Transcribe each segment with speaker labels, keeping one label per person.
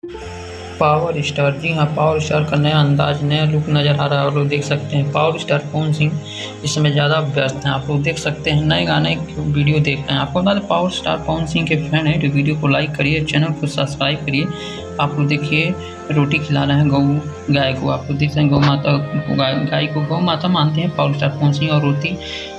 Speaker 1: Power star, जी हाँ, power star का नया अंदाज, नया लुक नज़र आ रहा है। आप लोग देख सकते हैं पावर स्टार पवन सिंह इस समय ज़्यादा व्यस्त हैं। आप लोग देख सकते हैं नए गाने की वीडियो देख रहे हैं। आपको बता दें पावर स्टार पवन सिंह के फैन हैं तो वीडियो को लाइक करिए, चैनल को सब्सक्राइब करिए। आप लोग देखिए रोटी खिला रहे हैं गऊ गाय को। आप लोग देख रहे हैं गौ माता को, गाय को गौ माता मानते हैं पावर स्टार पवन सिंह, और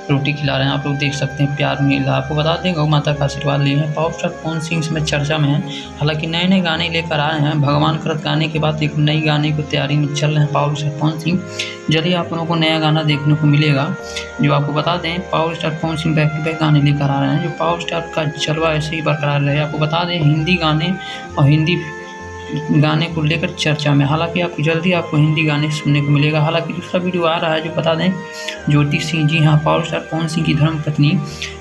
Speaker 1: रोटी खिला रहे हैं। आप लोग देख सकते हैं प्यार मिल रहा है। आपको बता दें गौ माता का आशीर्वाद लिए हैं। पावर स्टार पवन सिंह इसमें चर्चा में है। हालांकि नए नए गाने लेकर आए हैं। भगवान करत गाने के बाद एक नई गाने की तैयारी में चल रहे हैं पावर स्टार पवन सिंह। जल्दी आप लोगों को नया गाना देखने को मिलेगा। जो आपको बता दें power star Pawan Singh back to back गाने लेकर आ रहे हैं। जो पावर स्टार का जलवा ऐसे ही बरकरार रहे। आपको बता दें हिंदी गाने और हिंदी गाने को लेकर चर्चा में। हालांकि आपको जल्दी हिंदी गाने सुनने को मिलेगा। हालांकि दूसरा वीडियो आ रहा है जो बता दें ज्योति सिंह, जी हाँ, पावर स्टार पवन सिंह की धर्मपत्नी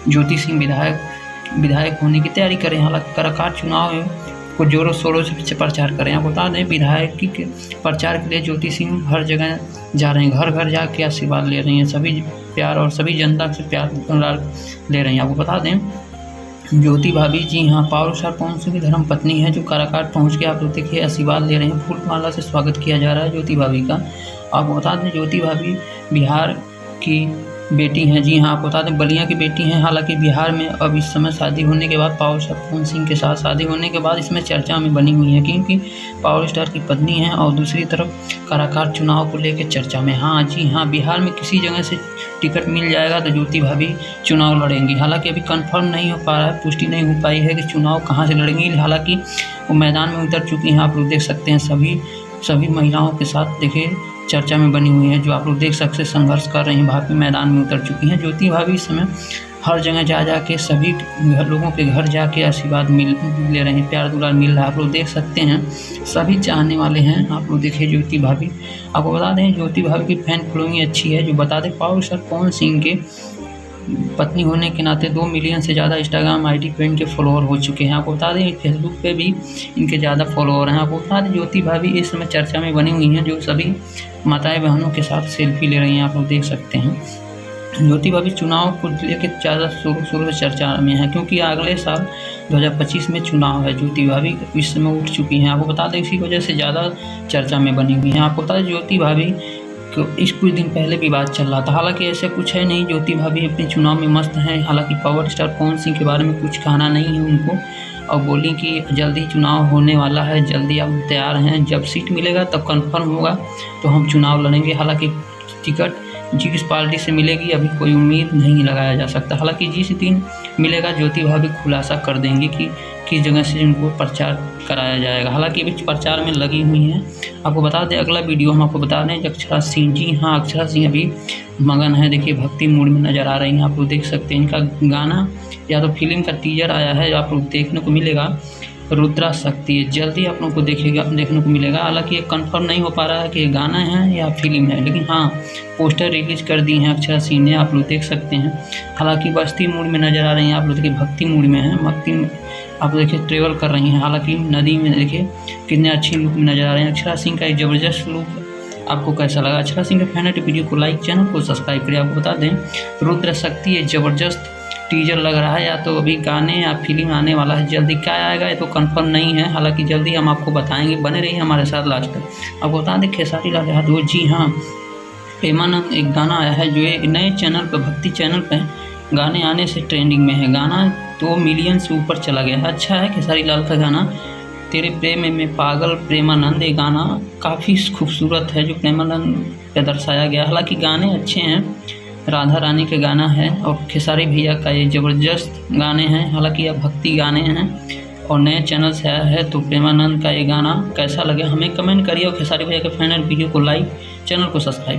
Speaker 1: ज्योति सिंह विधायक होने की तैयारी करें। हालांकि कलाकार चुनाव को जोरों शोरों से प्रचार करें। आपको बता दें विधायक के प्रचार के लिए ज्योति सिंह हर जगह जा रहे हैं, घर घर जाके आशीर्वाद ले रही हैं। सभी प्यार और सभी जनता से प्यार ले रही हैं। आपको बता दें ज्योति भाभी, जी हाँ, पावर स्टार पवन सिंह की धर्मपत्नी है। जो कलाकार पहुंच के आप लोग देखिए आशीर्वाद ले रहे हैं। फूल माला से स्वागत किया जा रहा है ज्योति भाभी का। आपको बता दें ज्योति भाभी बिहार की बेटी हैं। जी हाँ, आपको बता दें बलिया की बेटी हैं। हालांकि बिहार में अब इस समय शादी होने के बाद पावर स्टार पवन सिंह के साथ शादी होने के बाद इसमें चर्चा में बनी हुई है, क्योंकि पावर स्टार की पत्नी है और दूसरी तरफ कलाकार चुनाव को लेकर चर्चा में। हाँ, जी हाँ, बिहार में किसी जगह से टिकट मिल जाएगा तो ज्योति भाभी चुनाव लड़ेंगी। हालांकि अभी कंफर्म नहीं हो पा रहा है, पुष्टि नहीं हो पाई है कि चुनाव कहाँ से लड़ेंगी। हालांकि वो मैदान में उतर चुकी हैं। आप लोग देख सकते हैं सभी महिलाओं के साथ देखिए चर्चा में बनी हुई है। जो आप लोग देख सकते हैं संघर्ष कर रही हैं, भाभी मैदान में उतर चुकी हैं। ज्योति भाभी इस समय हर जगह जा के सभी लोगों के घर जाके आशीर्वाद ले रहे हैं, प्यार दुलार मिल रहा है। आप लोग देख सकते हैं सभी चाहने वाले हैं। आप लोग देखिए ज्योति भाभी, आपको बता दें ज्योति भाभी की फैन फॉलोइंग अच्छी है। जो बता दें पावर स्टार पवन सिंह के पत्नी होने के नाते 2 मिलियन से ज़्यादा इंस्टाग्राम आईडी पे इनके फॉलोअर हो चुके हैं। आपको बता दें फेसबुक पे भी इनके ज़्यादा फॉलोअर हैं। आपको बता दें ज्योति भाभी इस समय चर्चा में बनी हुई हैं। जो सभी माताएं बहनों के साथ सेल्फी ले रही हैं। आप लोग देख सकते हैं ज्योति भाभी चुनाव को लेकर ज़्यादा शुरू से चर्चा में है, क्योंकि अगले साल 2025 में चुनाव है। ज्योति भाभी इस समय उठ चुकी हैं। आपको बता दें इसी वजह से ज़्यादा चर्चा में बनी हुई हैं। आपको बता दें ज्योति भाभी इस कुछ दिन पहले भी बात चल रहा था। हालांकि ऐसे कुछ है नहीं, ज्योति भाभी अपने चुनाव में मस्त हैं। हालांकि पावर स्टार पवन सिंह के बारे में कुछ कहना नहीं है उनको, और बोली कि जल्दी चुनाव होने वाला है, जल्दी आप तैयार हैं, जब सीट मिलेगा तब कंफर्म होगा तो हम चुनाव लड़ेंगे। हालांकि टिकट जिस पार्टी से मिलेगी अभी कोई उम्मीद नहीं लगाया जा सकता। हालांकि जिस दिन मिलेगा ज्योति भाभी खुलासा कर देंगे कि किस जगह से उनको प्रचार कराया जाएगा। हालांकि अभी प्रचार में लगी हुई हैं। आपको बता दें अगला वीडियो हम आपको बता दें अक्षरा सिंह, जी हाँ, अक्षरा सिंह अभी मगन है। देखिए भक्ति मूड में नज़र आ रही हैं। आप लोग देख सकते हैं इनका गाना या तो फिल्म का टीजर आया है, आप लोग देखने को मिलेगा रुद्रा शक्ति, जल्दी आप लोगों को देखने को मिलेगा। हालांकि ये कंफर्म नहीं हो पा रहा है कि ये गाना है या फिल्म है, लेकिन हाँ पोस्टर रिलीज कर दी हैं अक्षरा सिंह ने। आप लोग देख सकते हैं। हालांकि बस्ती मूड में नज़र आ रही हैं। आप लोग देखिए भक्ति मूड में है। भक्ति में आप देखिए ट्रेवल कर रही हैं। हालांकि नदी में देखिए कितने अच्छी लुक में नज़र आ रहे हैं। अक्षरा सिंह का एक ज़बरदस्त लुक आपको कैसा लगा? अक्षरा सिंह के फैन है तो वीडियो को लाइक, चैनल को सब्सक्राइब करिए। आपको बता दें रुद्र शक्ति एक ज़बरदस्त टीजर लग रहा है, या तो अभी गाने या फिल्म आने वाला है। जल्दी क्या आएगा ये तो कंफर्म नहीं है। हालांकि जल्दी हम आपको बताएंगे, बने रहिए हमारे साथ लास्ट तक। आपको बता दें खेसारी लाल यादव, जी हाँ, प्रेमानंद एक गाना आया है जो एक नए चैनल पर भक्ति चैनल पर गाने आने से ट्रेंडिंग में है। गाना 2 मिलियन से ऊपर चला गया है। अच्छा है खेसारी लाल का गाना तेरे प्रेम में पागल प्रेमानंद। ये गाना काफ़ी खूबसूरत है जो प्रेमानंद पे दर्शाया गया। हालांकि गाने अच्छे हैं, राधा रानी के गाना है और खेसारी भैया का ये ज़बरदस्त गाने हैं। हालांकि यह भक्ति गाने हैं और नए चैनल से आया है। तो प्रेमानंद का ये गाना कैसा लगे हमें कमेंट करिए, और खेसारी भैया के फैन वीडियो को लाइक, चैनल को सब्सक्राइब।